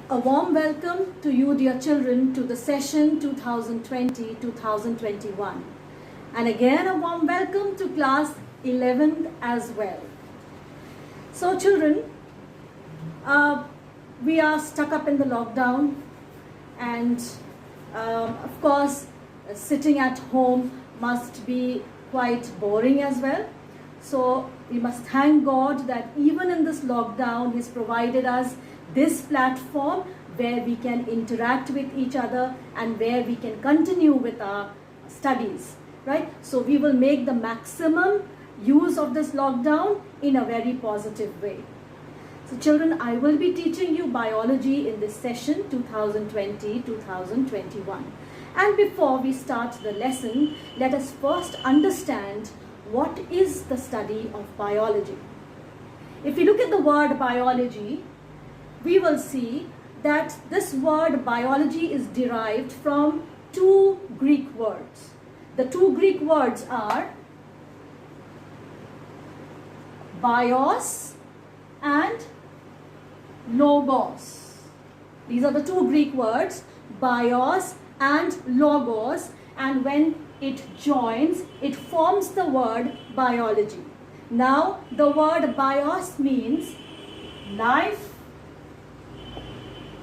A warm welcome to you, dear children, to the session 2020-2021. And again, a warm welcome to class 11th as well. So children, we are stuck up in the lockdown, and of course, sitting at home must be quite boring as well. So we must thank God that even in this lockdown, He's provided us this platform where we can interact with each other and where we can continue with our studies, right? So we will make the maximum use of this lockdown in a very positive way. So children, I will be teaching you biology in this session 2020-2021. And before we start the lesson, let us first understand what is the study of biology. If you look at the word biology, we will see that this word biology is derived from two Greek words. The two Greek words are bios and logos. These are the two Greek words, bios and logos, and when it joins, it forms the word biology. Now, the word bios means life,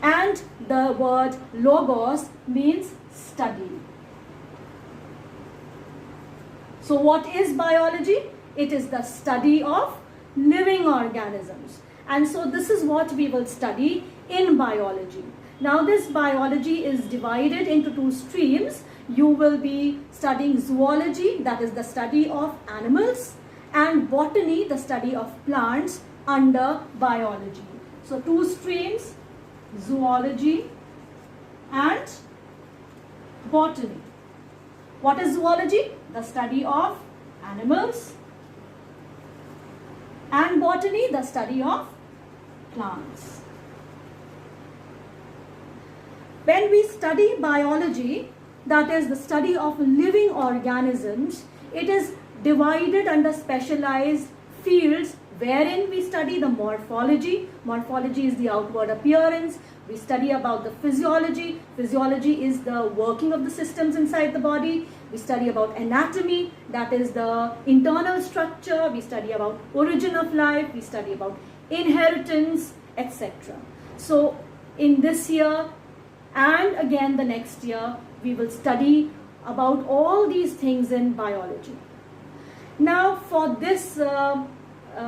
and the word logos means study. So what is biology? It is the study of living organisms. And so this is what we will study in biology. Now this biology is divided into two streams. You will be studying zoology, that is the study of animals, and botany, the study of plants under biology. So two streams, zoology and botany. What is zoology? The study of animals, and botany, the study of plants. When we study biology, that is the study of living organisms, it is divided under specialized fields wherein we study the morphology. Morphology is the outward appearance. We study about the physiology. Physiology is the working of the systems inside the body. We study about anatomy, that is the internal structure. We study about origin of life. We study about inheritance, etc. So in this year and again the next year, we will study about all these things in biology. Now for this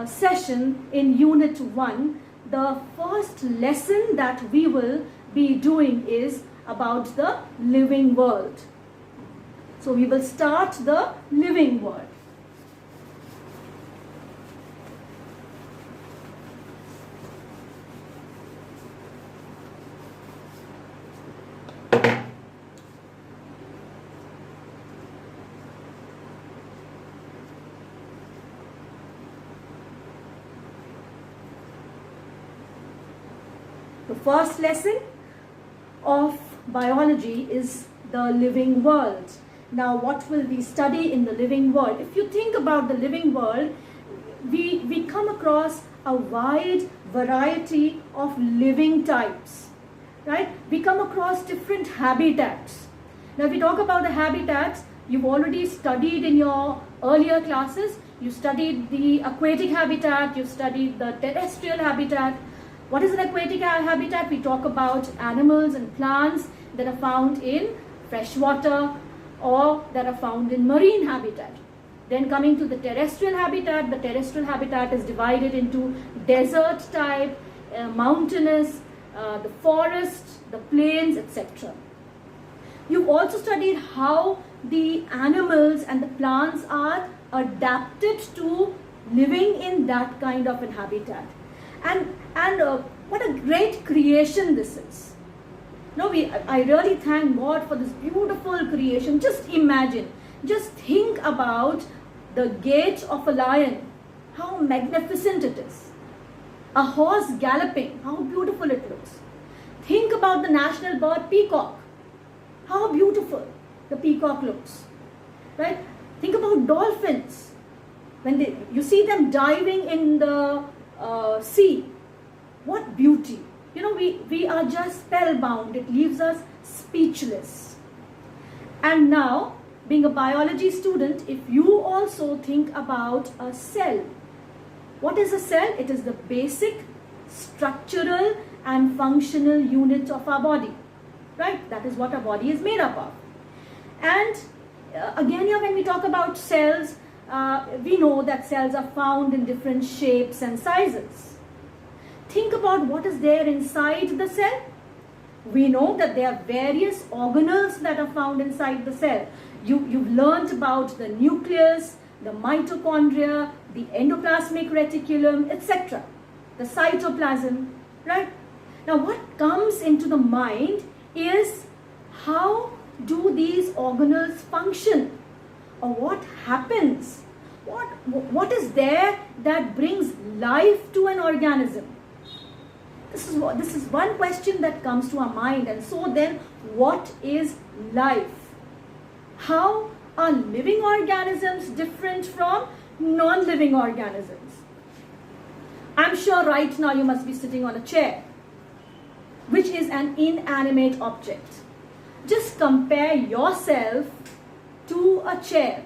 session in Unit 1, the first lesson that we will be doing is about the living world. So we will start the living world. The first lesson of biology is the living world. Now, what will we study in the living world? If you think about the living world, we come across a wide variety of living types, right? We come across different habitats. Now, if we talk about the habitats, you've already studied in your earlier classes. You studied the aquatic habitat, you've studied the terrestrial habitat. What is an aquatic habitat? We talk about animals and plants that are found in freshwater or that are found in marine habitat. Then coming to the terrestrial habitat is divided into desert type, mountainous, the forest, the plains, etc. You've also studied how the animals and the plants are adapted to living in that kind of an habitat. And what a great creation this is. No, I really thank God for this beautiful creation. Just imagine, just think about the gait of a lion, how magnificent it is. A horse galloping, how beautiful it looks. Think about the national bird peacock, how beautiful the peacock looks, right? Think about dolphins. When you see them diving in the sea, what beauty. You know, we are just spellbound. It leaves us speechless. And now, being a biology student, if you also think about a cell, what is a cell? It is the basic structural and functional unit of our body, right? That is what our body is made up of. And again here, when we talk about cells, we know that cells are found in different shapes and sizes. Think about what is there inside the cell. We know that there are various organelles that are found inside the cell. You've learned about the nucleus, the mitochondria, the endoplasmic reticulum, etc. The cytoplasm, right? Now what comes into the mind is, how do these organelles function? Or what happens? What is there that brings life to an organism? This is one question that comes to our mind. And so then, what is life? How are living organisms different from non-living organisms? I'm sure right now you must be sitting on a chair, which is an inanimate object. Just compare yourself to a chair.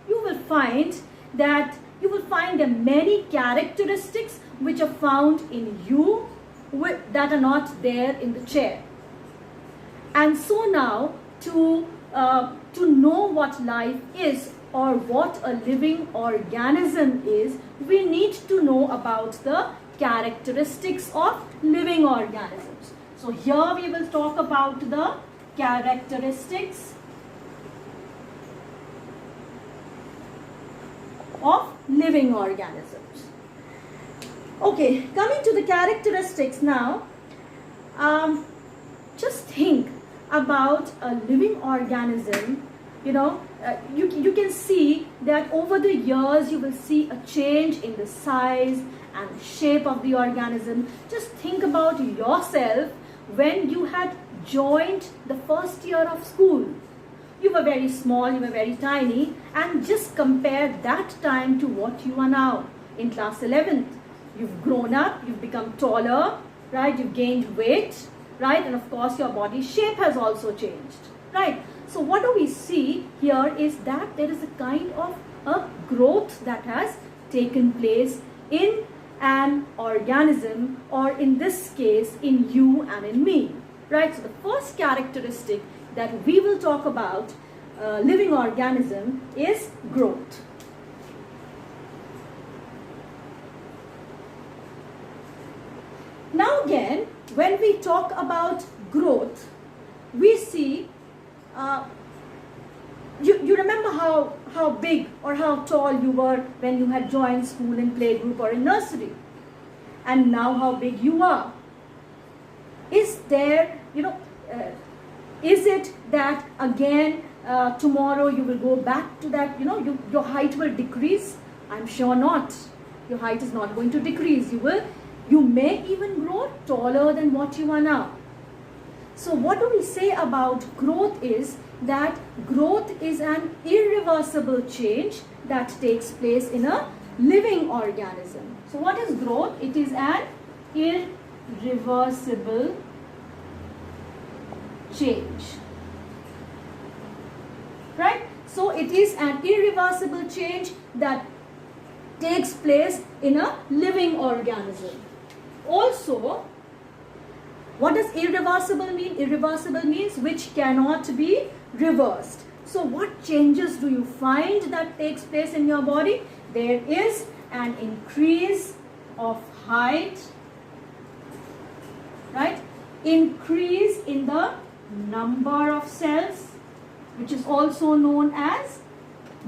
You will find there are many characteristics which are found in you that are not there in the chair. And so now, to know what life is, or what a living organism is, we need to know about the characteristics of living organisms. So here we will talk about the characteristics of living organisms. Okay, coming to the characteristics now, just think about a living organism. You can see that over the years you will see a change in the size and shape of the organism. Just think about yourself when you had joined the first year of school. You were very small, you were very tiny, and just compare that time to what you are now in class 11th. You've grown up, you've become taller, right? You've gained weight, right? And of course your body shape has also changed, right? So what do we see here is that there is a kind of a growth that has taken place in an organism, or in this case in you and in me, right? So the first characteristic that we will talk about living organism is growth. Now again, when we talk about growth, we see, you remember how big or how tall you were when you had joined school in playgroup or in nursery, and now how big you are. Is there, is it that again tomorrow you will go back to that, your height will decrease? I'm sure not. Your height is not going to decrease. You may even grow taller than what you are now. So what do we say about growth is that growth is an irreversible change that takes place in a living organism. So what is growth? It is an irreversible change, right? So it is an irreversible change that takes place in a living organism. Also, what does irreversible mean? Irreversible means which cannot be reversed. So what changes do you find that takes place in your body? There is an increase of height, right? Increase in the number of cells, which is also known as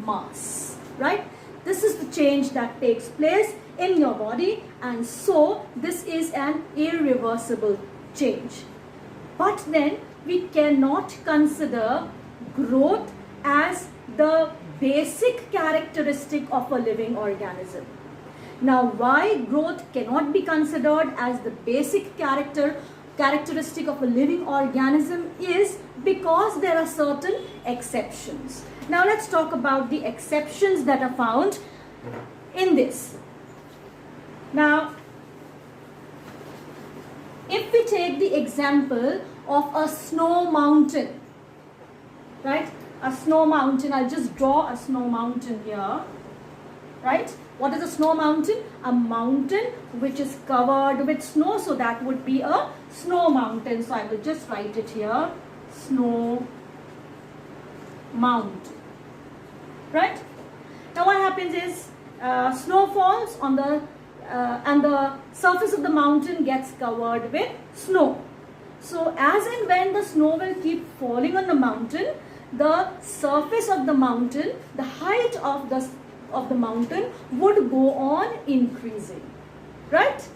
mass, right? This is the change that takes place in your body, and so this is an irreversible change. But then we cannot consider growth as the basic characteristic of a living organism. Now, why growth cannot be considered as the basic characteristic of a living organism is because there are certain exceptions. Now let's talk about the exceptions that are found in this. Now, if we we take the example of a snow mountain, right? A snow mountain, I'll just draw a snow mountain here, right? What is a snow mountain? A mountain which is covered with snow, so that would be a snow mountain. So I will just write it here, snow mountain, right? Now what happens is snow falls on the and the surface of the mountain gets covered with snow. So as and when the snow will keep falling on the mountain, the surface of the mountain, the height of the mountain would go on increasing, right?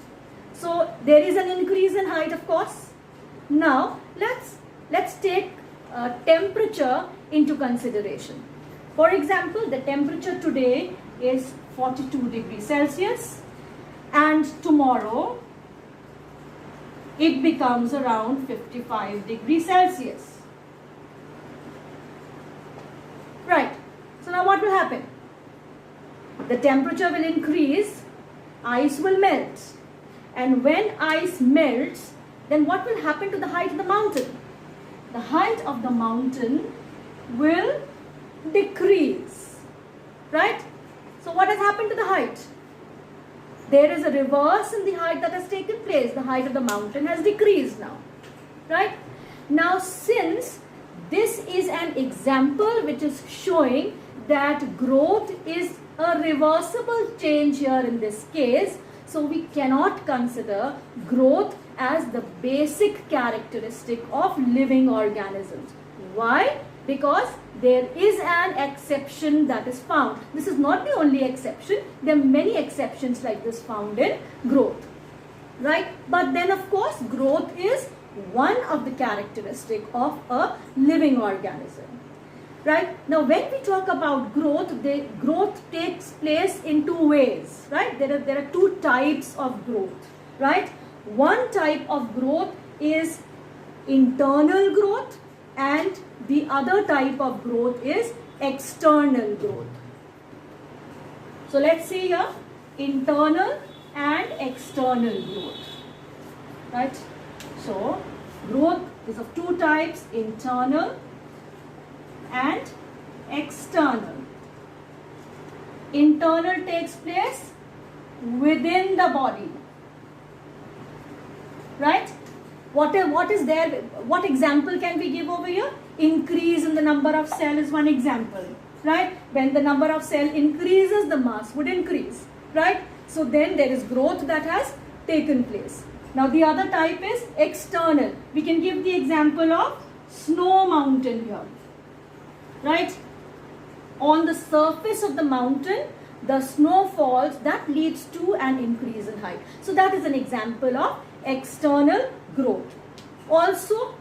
So there is an increase in height, of course. Now let's take temperature into consideration. For example, the temperature today is 42 degrees Celsius, and tomorrow it becomes around 55 degrees Celsius. Right. So now what will happen? The temperature will increase, ice will melt. And when ice melts, then what will happen to the height of the mountain? The height of the mountain will decrease. Right? So what has happened to the height? There is a reverse in the height that has taken place. The height of the mountain has decreased now. Right? Now since this is an example which is showing that growth is a reversible change here in this case, so we cannot consider growth as the basic characteristic of living organisms. Why? Because there is an exception that is found. This is not the only exception. There are many exceptions like this found in growth, right? But then of course growth is one of the characteristic of a living organism, right? Now when we talk about growth, growth takes place in two ways, right? There are two types of growth, right? One type of growth is internal growth, and the other type of growth is external growth. So let's see here, internal and external growth, right? So growth is of two types, internal and external. Internal takes place within the body, right? What is there? What example can we give over here? Increase in the number of cell is one example, right? When the number of cell increases, the mass would increase, right? So then there is growth that has taken place. Now the other type is external. We can give the example of snow mountain here, right? On the surface of the mountain, the snow falls, that leads to an increase in height. So that is an example of external growth. Also,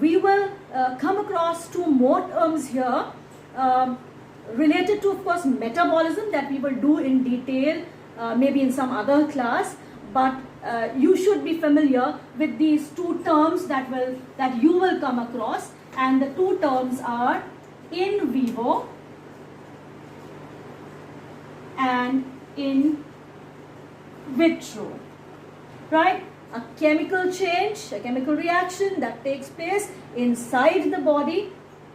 we will come across two more terms here related to, of course, metabolism that we will do in detail maybe in some other class. But you should be familiar with these two terms that you will come across, and the two terms are in vivo and in vitro, right? A chemical change, a chemical reaction that takes place inside the body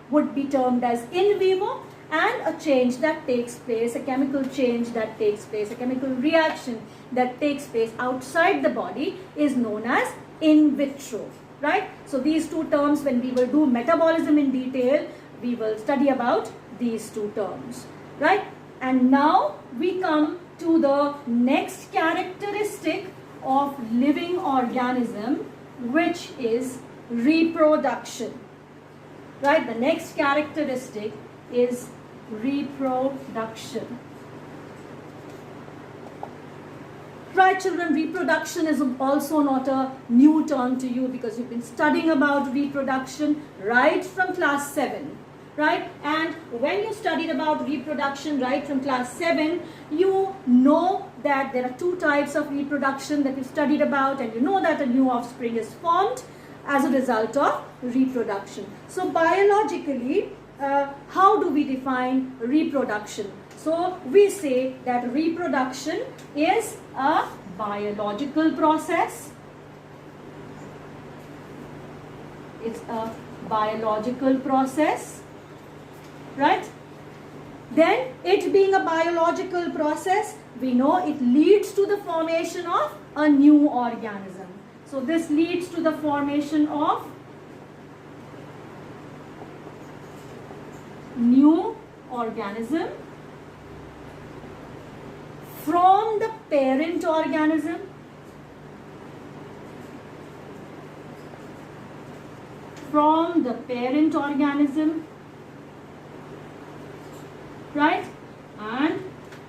would be termed as in vivo, and a change that takes place, a chemical change that takes place, a chemical reaction that takes place outside the body is known as in vitro, right? So these two terms, when we will do metabolism in detail, we will study about these two terms, right? And now we come to the next characteristic of living organism, which is reproduction, right? The next characteristic is reproduction. Right, children, reproduction is also not a new term to you because you've been studying about reproduction right from class 7, right? And when you studied about reproduction right from class 7, you know that there are two types of reproduction that you studied about, and you know that a new offspring is formed as a result of reproduction. So biologically, how do we define reproduction? So we say that reproduction is a biological process It's a biological process, right? Then, it being a biological process, we know it leads to the formation of a new organism. So, this leads to the formation of new organism from the parent organism. From the parent organism, right? And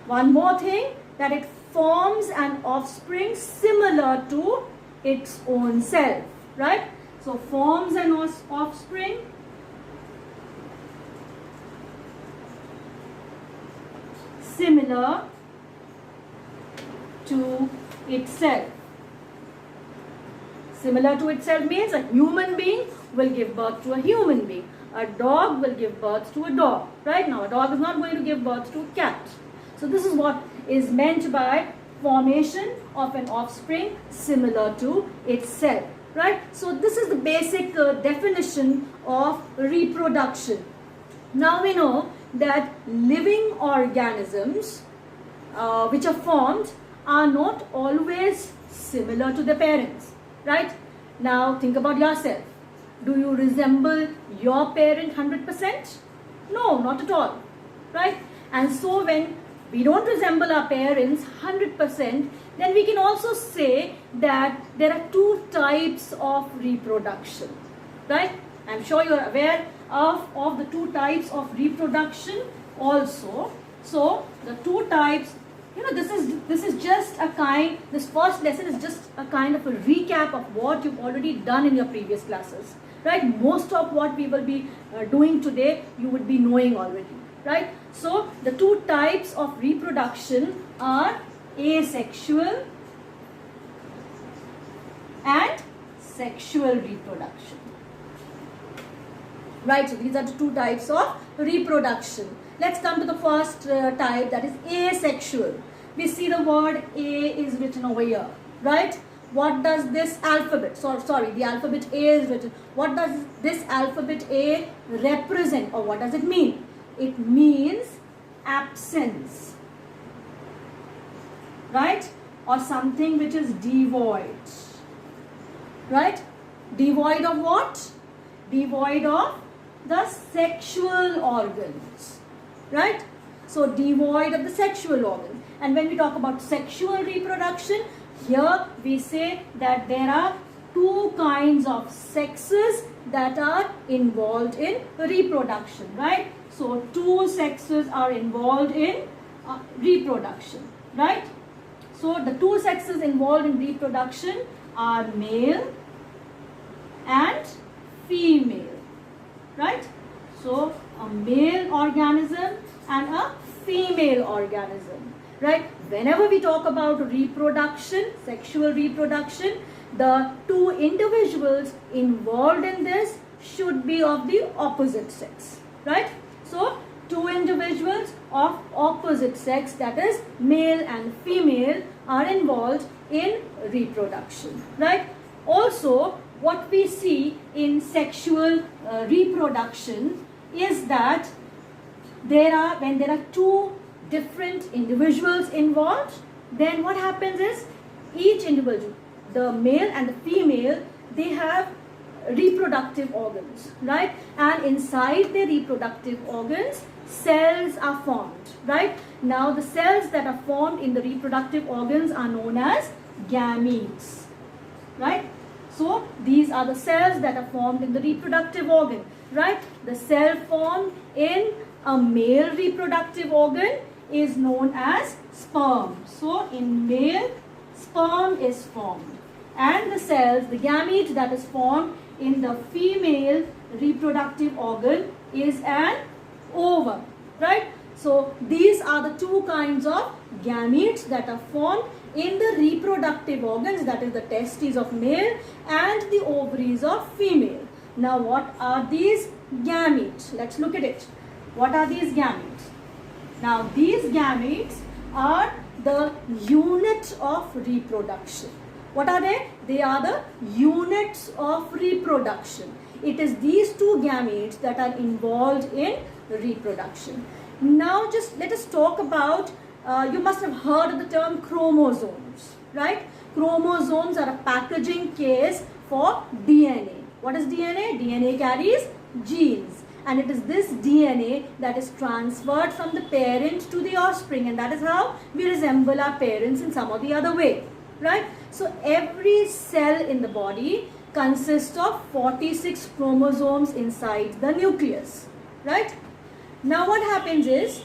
one more thing, that it forms an offspring similar to its own self, right? So forms an offspring similar to itself. Similar to itself means a human being will give birth to a human being. A dog will give birth to a dog. Right now, a dog is not going to give birth to a cat. So this is what is meant by formation of an offspring similar to itself. Right? So this is the basic definition of reproduction. Now we know that living organisms which are formed are not always similar to their parents. Right? Now think about yourself. Do you resemble your parent 100%? No, not at all. Right? And so when we don't resemble our parents 100%, then we can also say that there are two types of reproduction. Right? I'm sure you're aware of the two types of reproduction also. So the two types, this is just a kind, this first lesson is just a kind of a recap of what you've already done in your previous classes. Right? Most of what we will be doing today, you would be knowing already. Right? So the two types of reproduction are asexual and sexual reproduction. Right, so these are the two types of reproduction. Let's come to the first type, that is asexual. We see the word A is written over here, right? What does this alphabet, the alphabet A is written. What does this alphabet A represent, or what does it mean? It means absence, right? Or something which is devoid, right? Devoid of what? Devoid of the sexual organs, right? So devoid of the sexual organs. And when we talk about sexual reproduction, here we say that there are two kinds of sexes that are involved in reproduction, right? So two sexes are involved in reproduction, right? So the two sexes involved in reproduction are male and female. Right? So a male organism and a female organism. Right? Whenever we talk about reproduction, sexual reproduction, the two individuals involved in this should be of the opposite sex. Right? So two individuals of opposite sex, that is male and female, are involved in reproduction. Right? Also, what we see in sexual reproduction is that when there are two different individuals involved, then what happens is each individual, the male and the female, they have reproductive organs, right? And inside the reproductive organs, cells are formed, right? Now the cells that are formed in the reproductive organs are known as gametes, right? So these are the cells that are formed in the reproductive organ, right? The cell formed in a male reproductive organ is known as sperm. So in male, sperm is formed. And the cells, the gamete that is formed in the female reproductive organ is an ovum, right? So these are the two kinds of gametes that are formed in the reproductive organs, that is the testes of male and the ovaries of female. Now what are these gametes? Let's look at it. What are these gametes? Now these gametes are the unit of reproduction, What are they? They are the units of reproduction. It is these two gametes that are involved in reproduction. Now just let us talk about, you must have heard of the term chromosomes, right? Chromosomes are a packaging case for DNA. What is DNA? DNA carries genes, and it is this DNA that is transferred from the parent to the offspring, and that is how we resemble our parents in some or the other way, right? So every cell in the body consists of 46 chromosomes inside the nucleus, right? Now what happens is,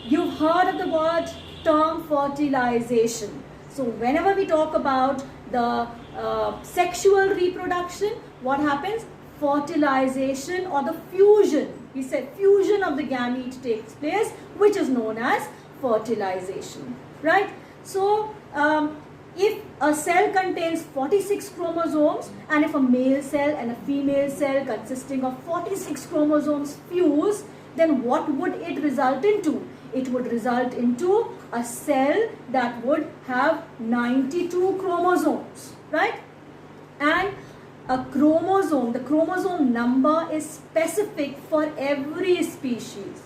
you've heard of the term fertilization. So whenever we talk about the sexual reproduction, what happens? Fertilization or the fusion. We said fusion of the gamete takes place, which is known as fertilization, right? So if a cell contains 46 chromosomes, and if a male cell and a female cell consisting of 46 chromosomes fuse, then what would it result into? It would result into a cell that would have 92 chromosomes, right? And a chromosome, the chromosome number is specific for every species.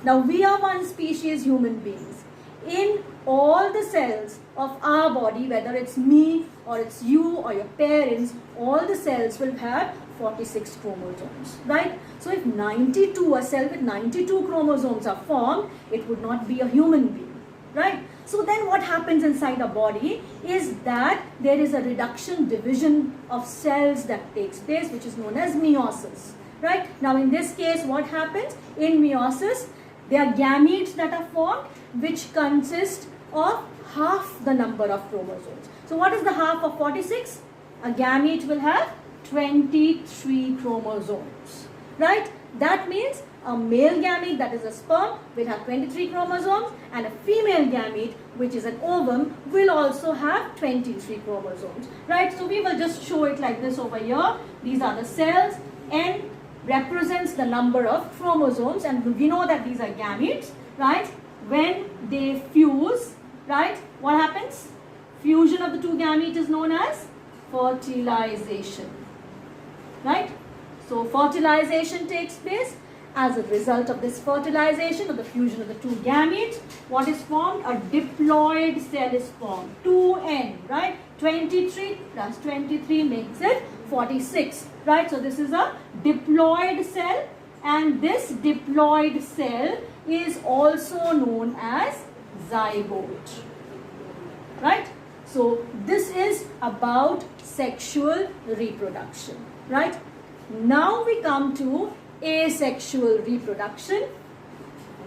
Now we are one species, human beings. In all the cells of our body, whether it's me or it's you or your parents, all the cells will have 46 chromosomes, right? So if a cell with 92 chromosomes are formed, it would not be a human being, right? So then what happens inside a body is that there is a reduction, division of cells that takes place, which is known as meiosis, right? Now in this case, what happens? In meiosis, there are gametes that are formed which consist of half the number of chromosomes. So what is the half of 46? A gamete will have 23 chromosomes, right? That means a male gamete, that is a sperm, will have 23 chromosomes, and a female gamete, which is an ovum, will also have 23 chromosomes, right? So we will just show it like this over here. These are the cells. N represents the number of chromosomes, and we know that these are gametes, right? When they fuse, right, what happens? Fusion of the two gametes is known as fertilization, right? So fertilization takes place. As a result of this fertilization or the fusion of the two gametes, what is formed? A diploid cell is formed. 2n, right? 23 plus 23 makes it 46, right? So this is a diploid cell, and this diploid cell is also known as zygote, right? So this is about sexual reproduction, right? Now we come to asexual reproduction.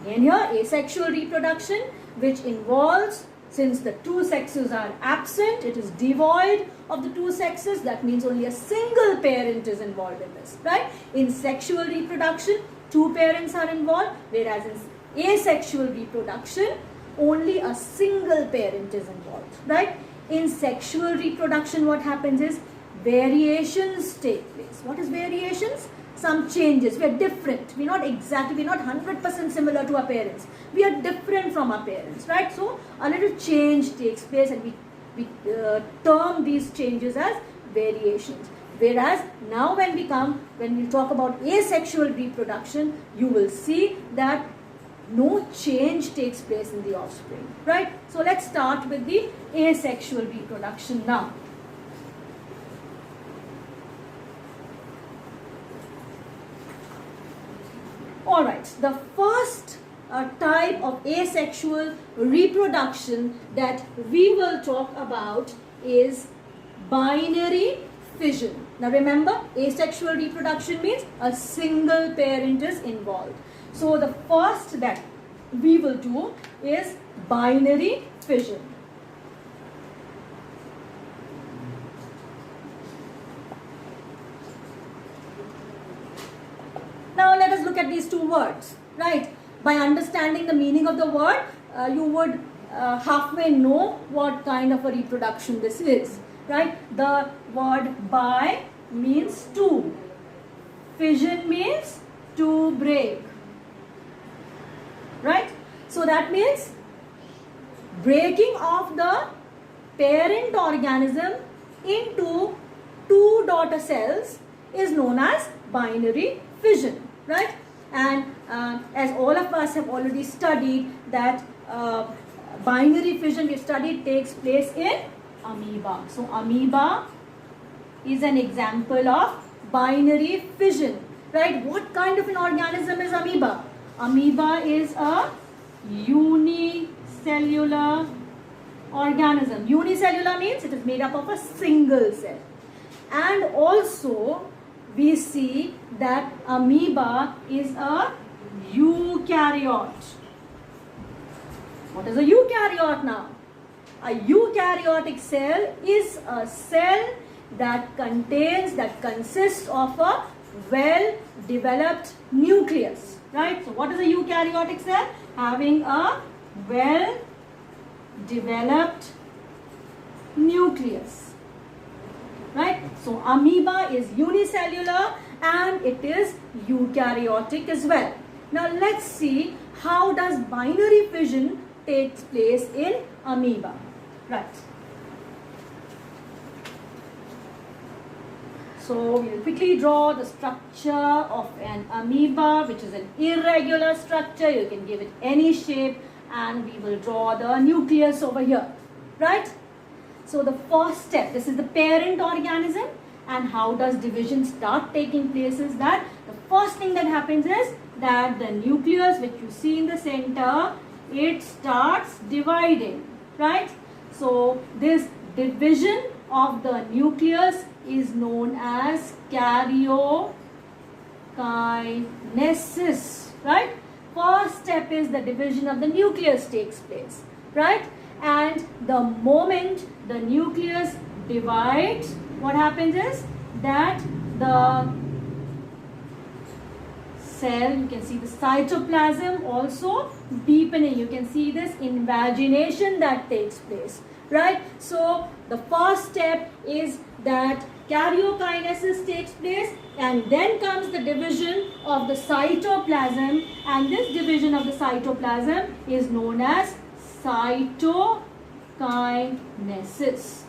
Again here, asexual reproduction, which involves, since the two sexes are absent, it is devoid of the two sexes. That means only a single parent is involved in this, right? In sexual reproduction, two parents are involved, whereas in asexual reproduction, only a single parent is involved, right? In sexual reproduction, what happens is variations take place. What is variations? Some changes. We are different. We're not 100% similar to our parents. We are different from our parents, right? So a little change takes place, and we term these changes as variations. Whereas now when we talk about asexual reproduction, you will see that no change takes place in the offspring, right? So let's start with the asexual reproduction now. Alright, the first type of asexual reproduction that we will talk about is binary fission. Now remember, asexual reproduction means a single parent is involved. So the first that we will do is binary fission. Now let us look at these two words, right? By understanding the meaning of the word, you would halfway know what kind of a reproduction this is, right? The word bi means two. Fission means to break, right? So that means breaking of the parent organism into two daughter cells is known as binary fission, right? And as all of us have already studied that binary fission we studied takes place in amoeba. So amoeba is an example of binary fission, right? What kind of an organism is amoeba? Amoeba is a unicellular organism. Unicellular means it is made up of a single cell. And also we see that amoeba is a eukaryote. What is a eukaryote now? A eukaryotic cell is a cell that consists of a well-developed nucleus, right? So what is a eukaryotic cell? Having a well-developed nucleus, right? So amoeba is unicellular and it is eukaryotic as well. Now let's see how does binary fission takes place in amoeba, right? So we will quickly draw the structure of an amoeba, which is an irregular structure. You can give it any shape, and we will draw the nucleus over here, right? So the first step, this is the parent organism, and how does division start taking place is that the first thing that happens is that the nucleus, which you see in the center, it starts dividing, right? So this division of the nucleus is known as karyokinesis, right? First step is the division of the nucleus takes place, right? And the moment the nucleus divides, what happens is that the cell, you can see the cytoplasm also deepening. You can see this invagination that takes place, right? So the first step is that karyokinesis takes place, and then comes the division of the cytoplasm, and this division of the cytoplasm is known as cytokinesis.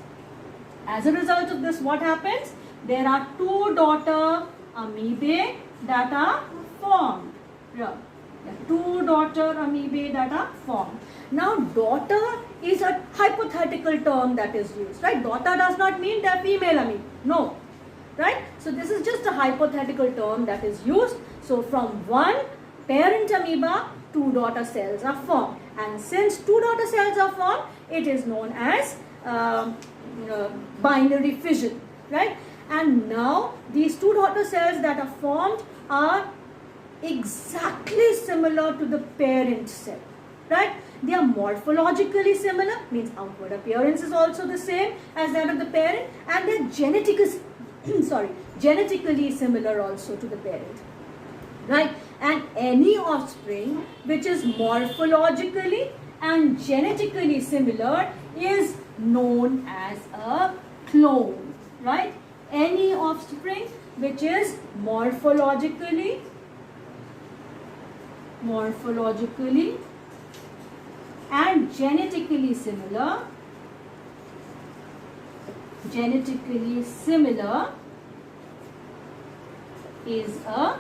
As a result of this, what happens? There are two daughter amoebae that are formed. Here, there are two daughter amoebae that are formed. Now, daughter is a hypothetical term that is used, right? Daughter does not mean they are female amoeba. No, right? So this is just a hypothetical term that is used. So from one parent amoeba, two daughter cells are formed, and since two daughter cells are formed, it is known as binary fission, right? And now these two daughter cells that are formed are exactly similar to the parent cell, right? They are morphologically similar, means outward appearance is also the same as that of the parent, and they are genetically similar also to the parent, right? And any offspring which is morphologically and genetically similar is known as a clone, right? Any offspring which is morphologically and genetically similar is a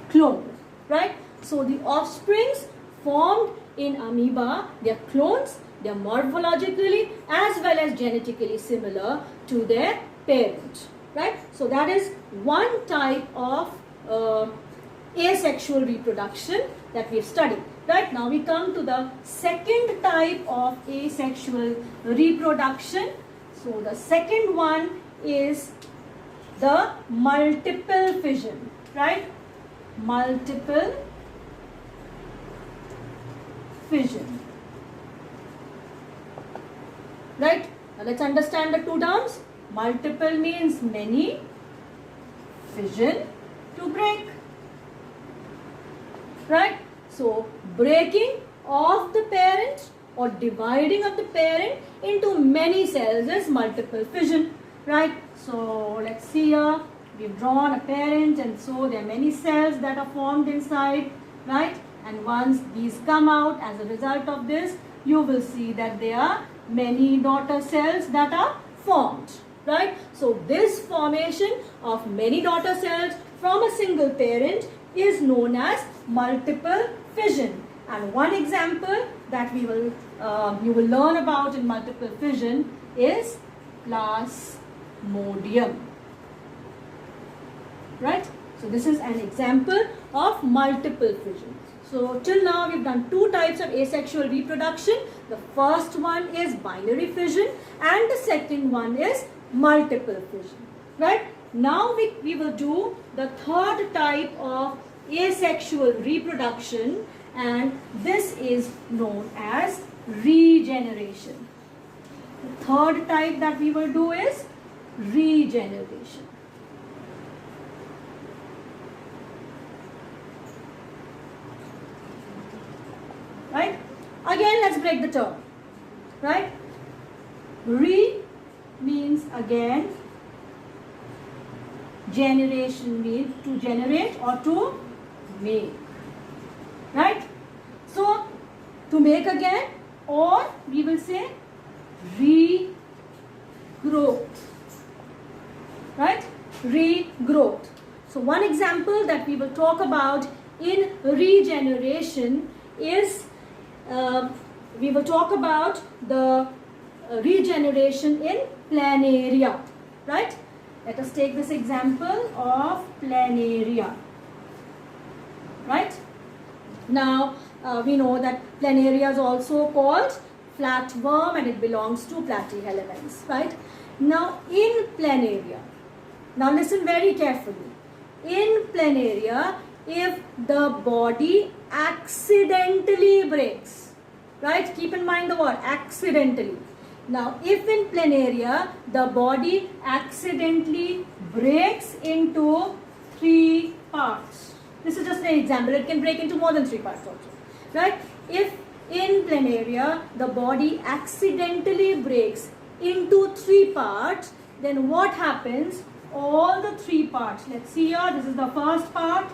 clone, right? So the offsprings formed in amoeba, they are clones, they are morphologically as well as genetically similar to their parent, right? So that is one type of asexual reproduction that we have studied. Right, now we come to the second type of asexual reproduction. So the second one is the multiple fission, right? Multiple fission. Right? Now let's understand the two terms. Multiple means many, fission to break. Right? So breaking of the parent or dividing of the parent into many cells is multiple fission, right? So let's see here, we've drawn a parent, and so there are many cells that are formed inside, right? And once these come out, as a result of this, you will see that they are many daughter cells that are formed, right? So this formation of many daughter cells from a single parent is known as multiple fission. And one example that you will learn about in multiple fission is Plasmodium, right? So this is an example of multiple fission. So till now we've done two types of asexual reproduction. The first one is binary fission and the second one is multiple fission, right? Now we will do the third type of asexual reproduction, and this is known as regeneration. The third type that we will do is regeneration. Right? Again, let's break the term. Right? Re means again, generation means to generate or to make. Right? So, to make again, or we will say regrowth. Right? Regrowth. So, one example that we will talk about in regeneration is we will talk about the regeneration in planaria, right? Let us take this example of planaria, right? Now, we know that planaria is also called flatworm and it belongs to platyhelminths, right? Now, in planaria, now listen very carefully. In planaria, if the body accidentally breaks, right? Keep in mind the word accidentally. Now, if in planaria the body accidentally breaks into 3 parts, this is just an example, it can break into more than 3 parts also, right? If in planaria the body accidentally breaks into 3 parts, then what happens? All the 3 parts, let's see here, this is the first part,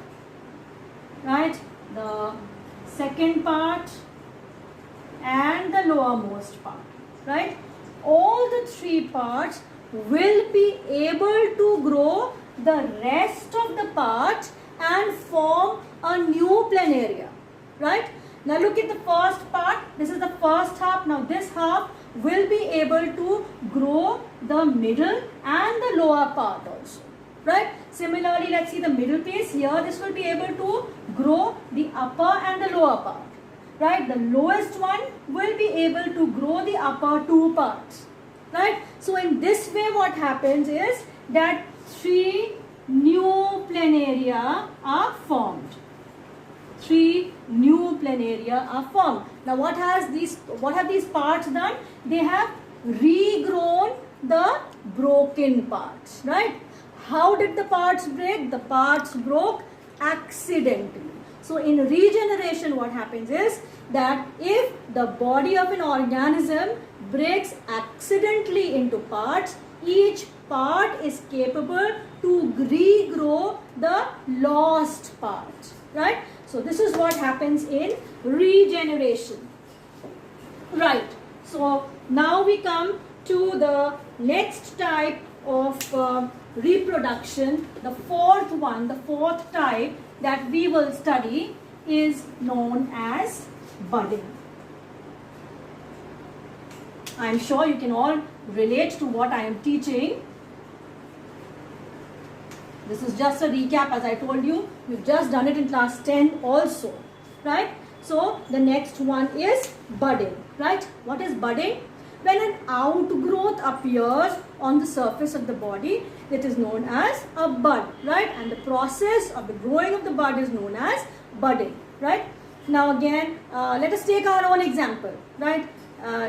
right? The second part and the lowermost part, right? All the 3 parts will be able to grow the rest of the parts and form a new planaria, right? Now look at the first part. This is the first half. Now this half will be able to grow the middle and the lower part also, right? Similarly, let's see the middle piece here. This will be able to grow the upper and the lower part, right? The lowest one will be able to grow the upper 2 parts, right? So in this way what happens is that 3 new planaria are formed. 3 new planaria are formed. Now what have these parts done? They have regrown the broken parts, right? How did the parts break? The parts broke accidentally. So in regeneration what happens is that if the body of an organism breaks accidentally into parts, each part is capable to regrow the lost part, right? So this is what happens in regeneration, right? So now we come to the next type of reproduction. The fourth one, the fourth type that we will study is known as budding. I am sure you can all relate to what I am teaching. This is just a recap, as I told you. We've just done it in class 10 also, right? So the next one is budding, right? What is budding? When an outgrowth appears on the surface of the body, it is known as a bud, right? And the process of the growing of the bud is known as budding, right? Now again, let us take our own example, right?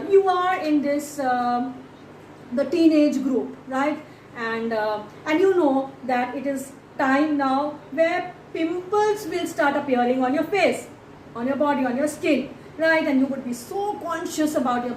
You are in this, the teenage group, right? And you know that it is time now where pimples will start appearing on your face, on your body, on your skin, right? And you would be so conscious about your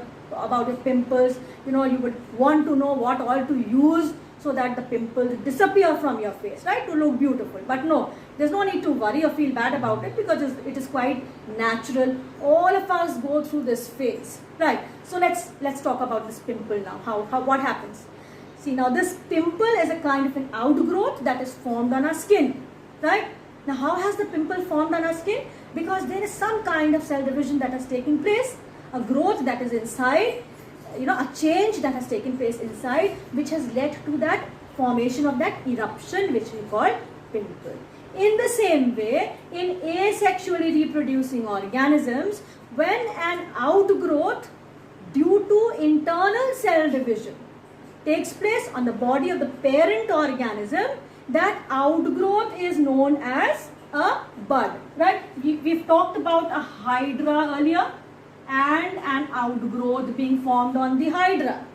pimples. You know, you would want to know what oil to use so that the pimples disappear from your face, right, to look beautiful. But no, there's no need to worry or feel bad about it, because it is quite natural. All of us go through this phase, right? So let's talk about this pimple now. What happens? See, now this pimple is a kind of an outgrowth that is formed on our skin, right? Now how has the pimple formed on our skin? Because there is some kind of cell division that has taken place, a growth that is inside, a change that has taken place inside, which has led to that formation of that eruption, which we call pimple. In the same way, in asexually reproducing organisms, when an outgrowth due to internal cell division takes place on the body of the parent organism, that outgrowth is known as a bud, right? We've talked about a hydra earlier, and an outgrowth being formed on the hydra,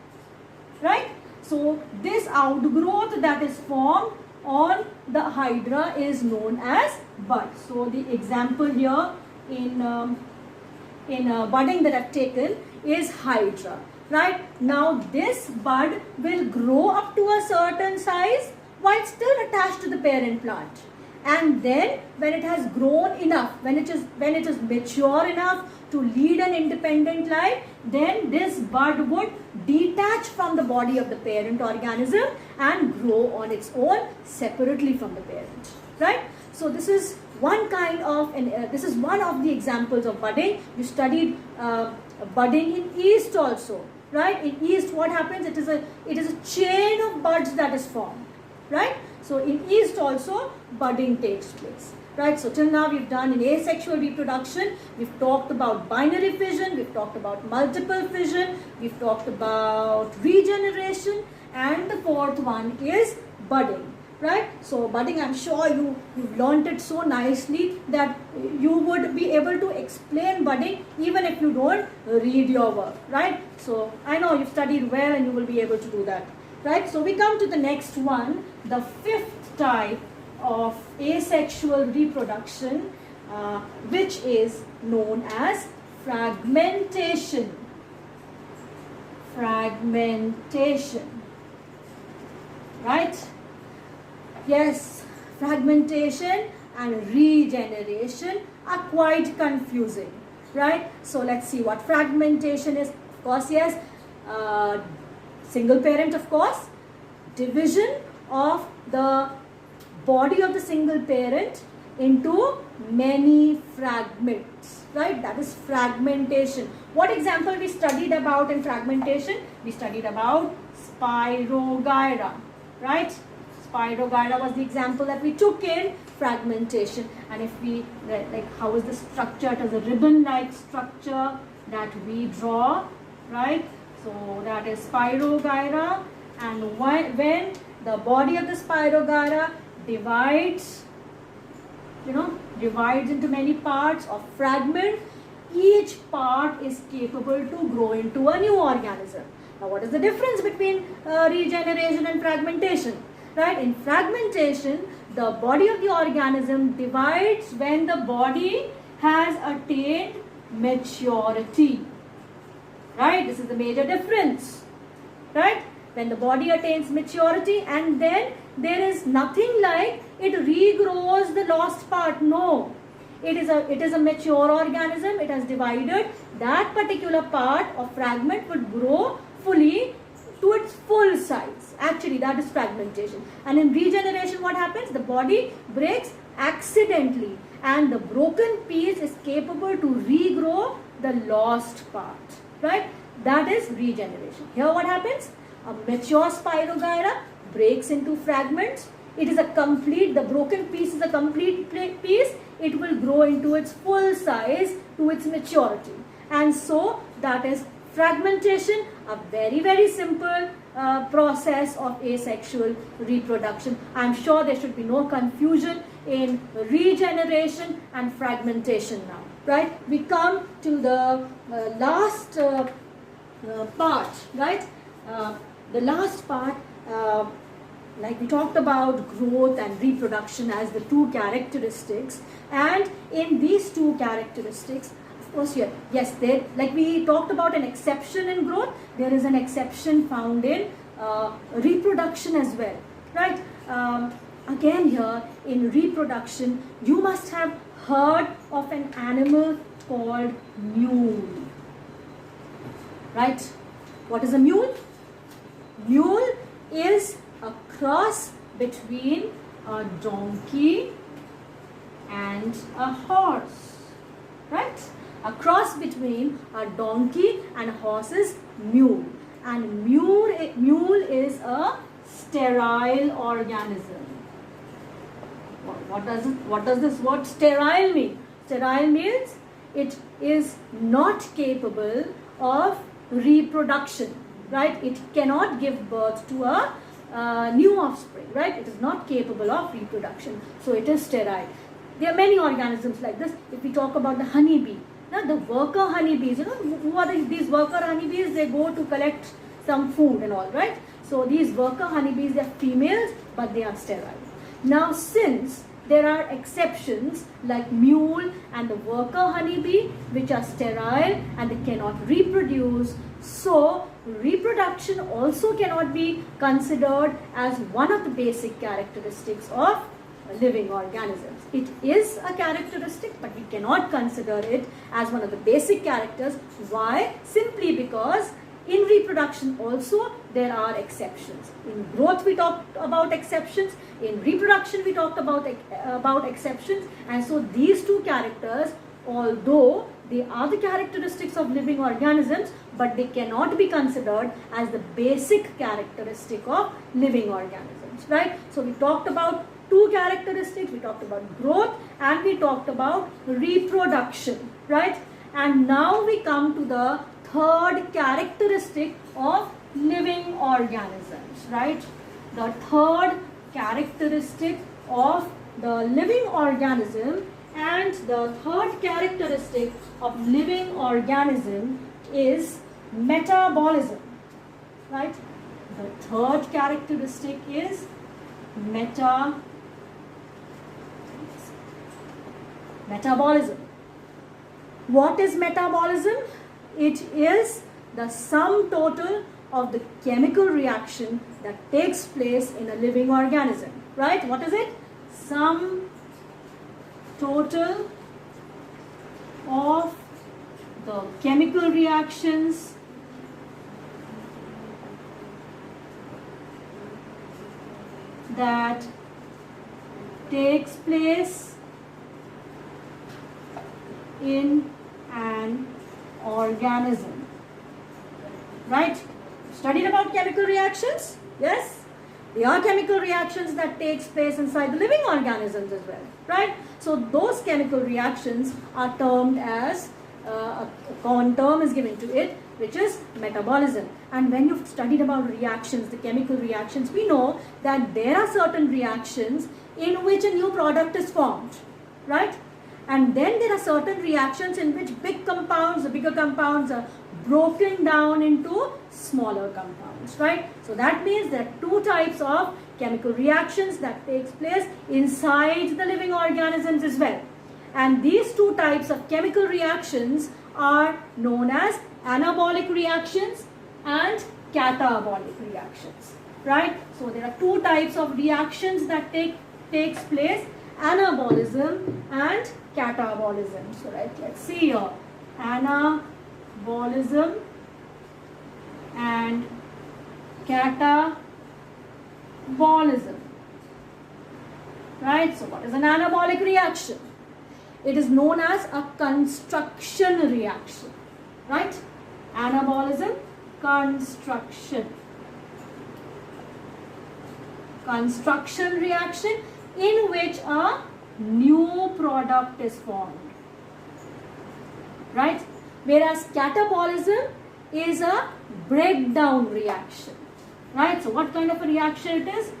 right? So this outgrowth that is formed on the hydra is known as bud. So the example here in budding that I've taken is hydra, right? Now this bud will grow up to a certain size while still attached to the parent plant. And then when it has grown enough, when it is mature enough to lead an independent life, then this bud would detach from the body of the parent organism and grow on its own separately from the parent, right? So this is one kind of, this is one of the examples of budding. We studied budding in yeast also, right? In yeast, what happens? It is a chain of buds that is formed, right? So in yeast also budding takes place, right? So till now we've done in asexual reproduction, we've talked about binary fission, we've talked about multiple fission, we've talked about regeneration, and the fourth one is budding, right? So budding, I'm sure you've learned it so nicely that you would be able to explain budding even if you don't read your work, right? So I know you've studied well and you will be able to do that. Right, so we come to the next one, the fifth type of asexual reproduction, which is known as fragmentation. Fragmentation, right? Yes, fragmentation and regeneration are quite confusing, right? So let's see what fragmentation is. Of course, yes. Single parent, of course, division of the body of the single parent into many fragments, right? That is fragmentation. What example we studied about in fragmentation? We studied about Spirogyra, right? Spirogyra was the example that we took in fragmentation. And if we, like, how is the structure? It is a ribbon-like structure that we draw, right? So that is Spirogyra, and when the body of the Spirogyra divides into many parts or fragments, each part is capable to grow into a new organism. Now what is the difference between regeneration and fragmentation? Right? In fragmentation, the body of the organism divides when the body has attained maturity. Right? This is the major difference. Right? When the body attains maturity, and then there is nothing like it regrows the lost part. No. It is a mature organism. It has divided. That particular part or fragment would grow fully to its full size. Actually, that is fragmentation. And in regeneration, what happens? The body breaks accidentally, and the broken piece is capable to regrow the lost part. Right? That is regeneration. Here what happens? A mature Spirogyra breaks into fragments. It is the broken piece is a complete piece. It will grow into its full size to its maturity. And so that is fragmentation, a very, very simple process of asexual reproduction. I am sure there should be no confusion in regeneration and fragmentation now. Right? We come to the last part, right? The last part, like we talked about growth and reproduction as the two characteristics, and in these two characteristics, of course, like we talked about an exception in growth, there is an exception found in reproduction as well, right? Again here in reproduction, you must have heard of an animal called mule, right? What is a mule? Mule is a cross between a donkey and a horse, right? A cross between a donkey and a horse is mule, and mule is a sterile organism. What does this word sterile mean? Sterile means it is not capable of reproduction, right? It cannot give birth to a new offspring, right? It is not capable of reproduction, so it is sterile. There are many organisms like this. If we talk about the honeybee, now the worker honeybees, who are these worker honeybees? They go to collect some food and all, right? So these worker honeybees, they are females, but they are sterile. Now, since there are exceptions like mule and the worker honeybee, which are sterile and they cannot reproduce, so reproduction also cannot be considered as one of the basic characteristics of living organisms. It is a characteristic, but we cannot consider it as one of the basic characters. Why? Simply because in reproduction also there are exceptions. In growth we talked about exceptions. In reproduction we talked about exceptions. And so these two characters, although they are the characteristics of living organisms, but they cannot be considered as the basic characteristic of living organisms, right? So we talked about two characteristics. We talked about growth and we talked about reproduction, right? And now we come to the third characteristic of living organisms, right? The third characteristic of the living organism, and the third characteristic of living organism is metabolism, right? The third characteristic is metabolism. What is metabolism? It is the sum total of the chemical reaction that takes place in a living organism, right? What is it? Sum total of the chemical reactions that takes place in an organism, right? Studied about chemical reactions? Yes, they are chemical reactions that takes place inside the living organisms as well, right? So those chemical reactions are termed as a common term is given to it, which is metabolism. And when you've studied about reactions, the chemical reactions, we know that there are certain reactions in which a new product is formed, right? And then there are certain reactions in which bigger compounds are broken down into smaller compounds, right? So that means there are two types of chemical reactions that takes place inside the living organisms as well. And these two types of chemical reactions are known as anabolic reactions and catabolic reactions, right? So there are two types of reactions that takes place, anabolism and catabolism. So right, let's see here, anabolism and catabolism, right? So what is an anabolic reaction? It is known as a construction reaction, right? Anabolism, construction reaction in which a new product is formed, right? Whereas catabolism is a breakdown reaction, right? So what kind of a reaction it is?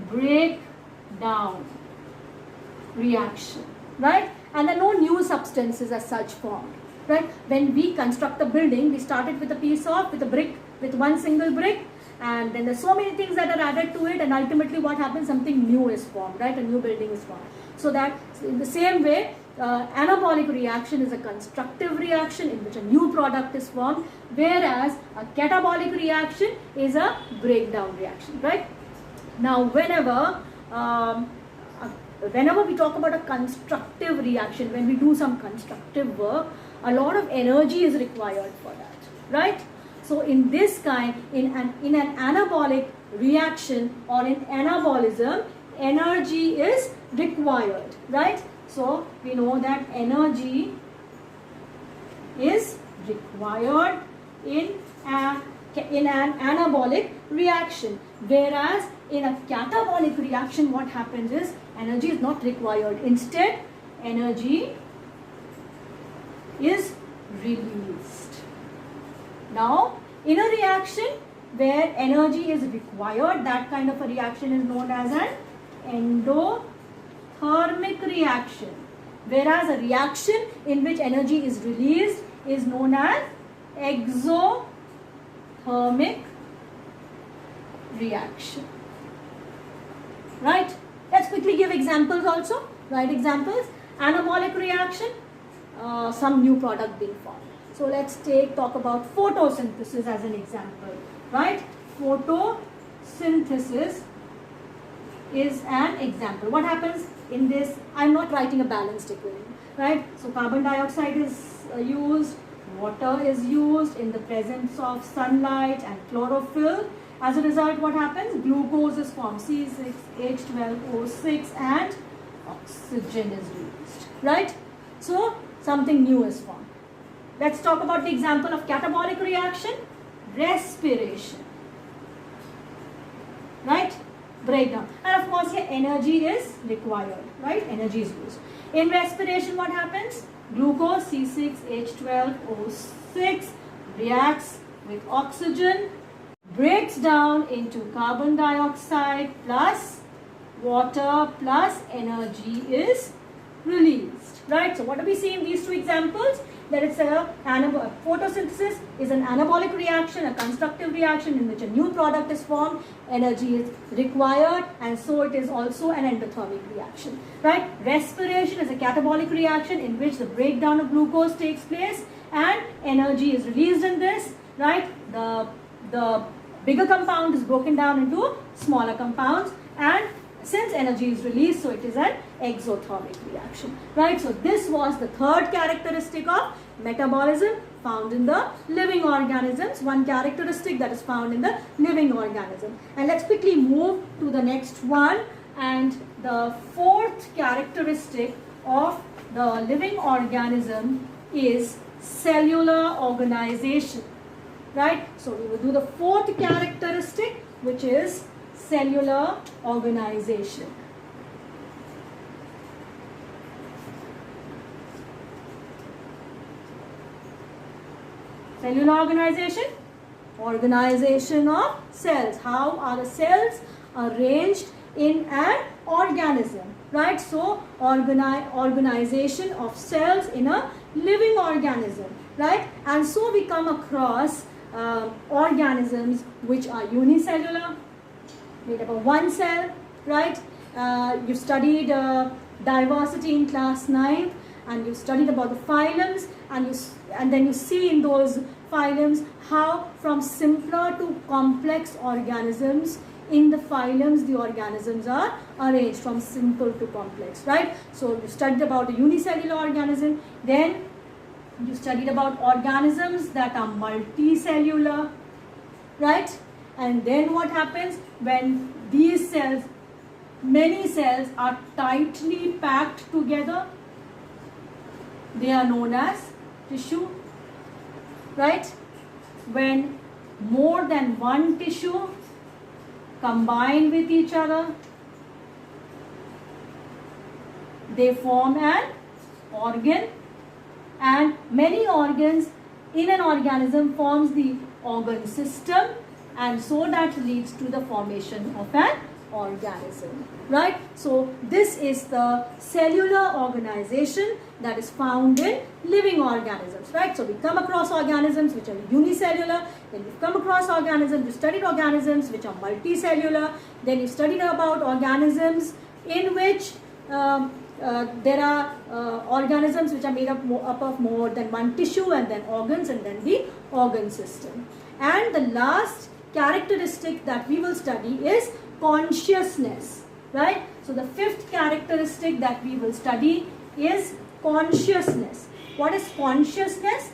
Breakdown reaction, right? And there are no new substances as such formed, right? When we construct a building, we started with with one single brick, and then there's so many things that are added to it, and ultimately what happens? Something new is formed, right? A new building is formed. So that in the same way, Anabolic reaction is a constructive reaction in which a new product is formed, whereas a catabolic reaction is a breakdown reaction, right? Now, whenever we talk about a constructive reaction, when we do some constructive work, a lot of energy is required for that, right? So in this kind, in an anabolic reaction or in anabolism, energy is required, right? So we know that energy is required in an anabolic reaction, whereas in a catabolic reaction, what happens is energy is not required. Instead, energy is released. Now, in a reaction where energy is required, that kind of a reaction is known as an endothermic reaction, whereas a reaction in which energy is released is known as exothermic reaction. Right? Let's quickly give examples also. Right? Examples. Anabolic reaction, some new product being formed. So let's talk about photosynthesis as an example. Right? Photosynthesis is an example. What happens in this? I'm not writing a balanced equation. Right? So carbon dioxide is used, water is used in the presence of sunlight and chlorophyll. As a result, what happens? Glucose is formed, C6H12O6, and oxygen is released, right? So, something new is formed. Let's talk about the example of catabolic reaction, respiration, right? Breakdown. And of course, here energy is required, right? Energy is used. In respiration, what happens? Glucose, C6H12O6, reacts with oxygen, breaks down into carbon dioxide plus water plus energy is released, right? So what do we see in these two examples? That it's photosynthesis is an anabolic reaction, a constructive reaction in which a new product is formed, energy is required, and so it is also an endothermic reaction, right? Respiration is a catabolic reaction in which the breakdown of glucose takes place and energy is released in this, right? The bigger compound is broken down into smaller compounds, and since energy is released, so it is an exothermic reaction, right? So this was the third characteristic of metabolism found in the living organisms, one characteristic that is found in the living organism. And let's quickly move to the next one, and the fourth characteristic of the living organism is cellular organization. Right? So we will do the fourth characteristic, which is cellular organization. Cellular organization, organization of cells. How are the cells arranged in an organism? Right? So organization of cells in a living organism. Right? And so we come across organisms which are unicellular, made up of one cell, right? You studied diversity in class 9, and you studied about the phylums, and then you see in those phylums how from simpler to complex organisms in the phylums the organisms are arranged from simple to complex, right? So you studied about a unicellular organism, then you studied about organisms that are multicellular, right? And then what happens when these cells, many cells are tightly packed together? They are known as tissue, right? When more than one tissue combine with each other, they form an organ. And many organs in an organism forms the organ system, and so that leads to the formation of an organism, right? So this is the cellular organization that is found in living organisms, right? So we come across organisms which are unicellular, then we've come across organisms, we studied organisms which are multicellular, then you studied about organisms in which there are organisms which are made up of more than one tissue, and then organs, and then the organ system. And the last characteristic that we will study is consciousness, right? So the fifth characteristic that we will study is consciousness. What is consciousness?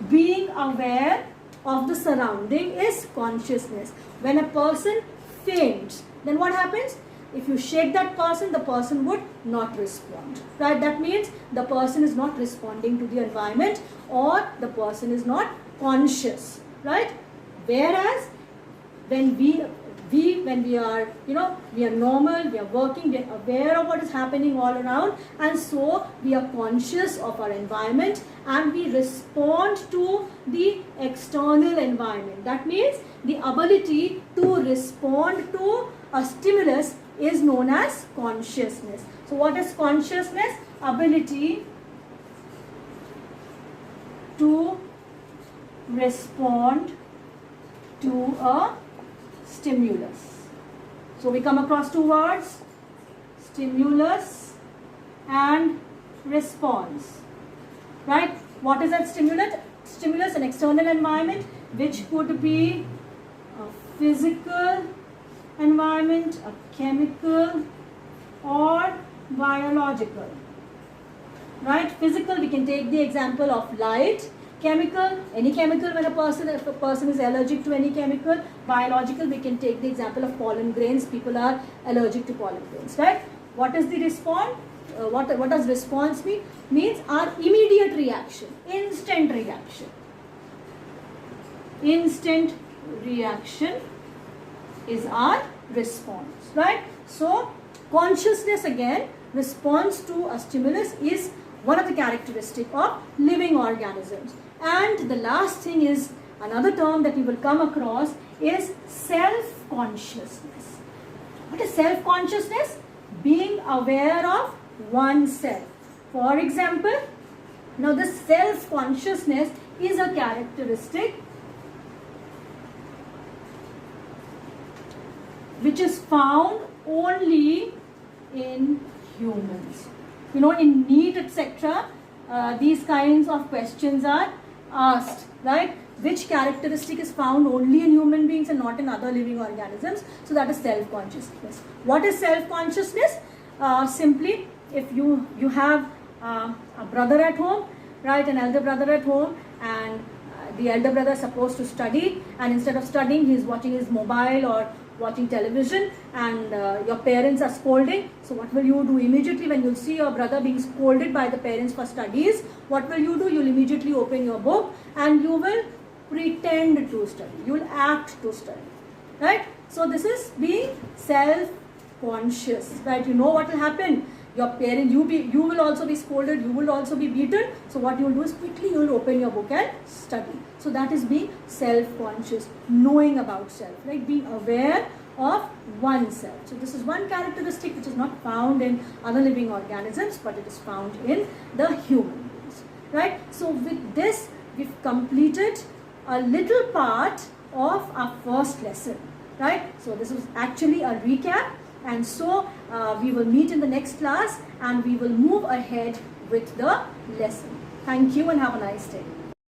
Being aware of the surrounding is consciousness. When a person faints, then what happens? If you shake that person, the person would not respond, right? That means the person is not responding to the environment, or the person is not conscious, right? Whereas when we are, we are normal, we are working, we are aware of what is happening all around, and so we are conscious of our environment and we respond to the external environment. That means the ability to respond to a stimulus is known as consciousness. So what is consciousness? Ability to respond to a stimulus. So we come across two words, stimulus and response, right? What is that stimulus? Stimulus, an external environment, which could be a physical environment, a chemical, or biological, right? Physical, we can take the example of light. Chemical, any chemical, when if a person is allergic to any chemical. Biological, we can take the example of pollen grains. People are allergic to pollen grains, right? What is the response? What does response mean? Means our immediate reaction, instant reaction. Instant reaction is our response, right? So consciousness, again, response to a stimulus is one of the characteristics of living organisms. And the last thing is, another term that you will come across is self-consciousness. What is self-consciousness? Being aware of oneself. For example, now this self-consciousness is a characteristic which is found only in humans. In NEET, etc., these kinds of questions are asked, right? Which characteristic is found only in human beings and not in other living organisms? So that is self-consciousness. What is self-consciousness? Simply, if you have a brother at home, right, an elder brother at home, and the elder brother is supposed to study, and instead of studying, he is watching his mobile or watching television, and your parents are scolding. So what will you do immediately when you see your brother being scolded by the parents for studies? What will you do? You'll immediately open your book and you will pretend to study. You will act to study, right? So this is being self-conscious, right? You know what will happen. Your parent, you will also be scolded, you will also be beaten. So what you will do is quickly you will open your book and study. So that is being self-conscious, knowing about self, right? Being aware of oneself. So this is one characteristic which is not found in other living organisms, but it is found in the human beings, right? So with this, we've completed a little part of our first lesson, right? So this was actually a recap. And so we will meet in the next class and we will move ahead with the lesson. Thank you and have a nice day.